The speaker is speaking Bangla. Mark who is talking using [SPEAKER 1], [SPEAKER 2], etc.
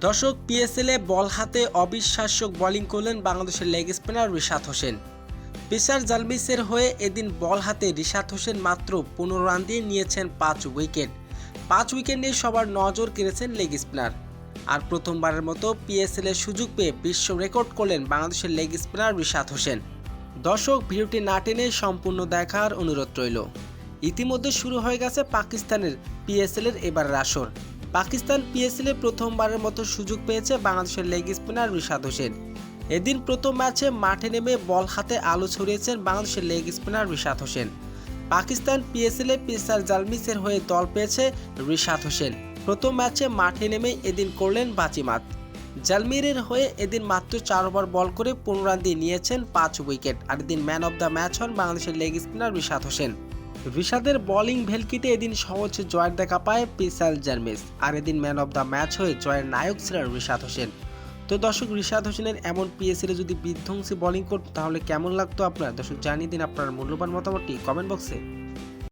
[SPEAKER 1] দর্শক, পিএসএলে বল হাতে অবিশ্বাস্য বোলিং করলেন বাংলাদেশের leg spinner Rishad Hossain. Pacer জালমিসের হয়ে এদিন বল হাতে রিশাদ হোসেন মাত্র 15 রান দিয়ে নিয়েছেন 5 উইকেট। 5 উইকেট নিয়ে সবার নজর কেড়েছেন লেগ স্পিনার। আর প্রথমবারের মতো পিএসএলে সুযোগ পেয়ে বিশ্ব রেকর্ড করলেন বাংলাদেশের লেগ স্পিনার রিশাদ হোসেন। দর্শক, ভিডিওটি না টেনে সম্পূর্ণ দেখার অনুরোধ রইল। ইতিমধ্যে শুরু হয়ে গেছে পাকিস্তানের পিএসএলের এবারের আসর। পাকিস্তান পিএসএলে প্রথমবারের মতো সুযোগ পেয়েছে বাংলাদেশের লেগ স্পিনার রিশাদ হোসেন। এদিন প্রথম ম্যাচে মাঠে নেমে বল হাতে আলো ছড়িয়েছেন বাংলাদেশের লেগ স্পিনার রিশাদ হোসেন। পাকিস্তান পিএসএলে পেসার জালমিসের হয়ে দল পেয়েছে রিশাদ হোসেন। প্রথম ম্যাচে মাঠে নেমে এদিন করলেন বাজিমাত। জালমিরের হয়ে এদিন মাত্র 4 ওভার বল করে 15 রান দিয়ে নিয়েছেন 5 উইকেট। আর এদিন ম্যান অব দ্য ম্যাচ হন বাংলাদেশের লেগ স্পিনার রিশাদ হোসেন। রিশাদের বোলিং ভেলকিতে এদিন সহজ জয়ের দেখা পায় পেসার জালমিস। আর এদিন ম্যান অব দ্য ম্যাচ হয়ে জয়ের নায়ক ছিলেন রিশাদ হোসেন। তো দর্শক, রিশাদ হোসেনের এমন পিএসএলে যদি বিধ্বংসী বোলিং করত তাহলে কেমন লাগতো আপনার? দর্শক, জানিয়ে দিন আপনার মূল্যবান মতামতটি কমেন্ট বক্সে।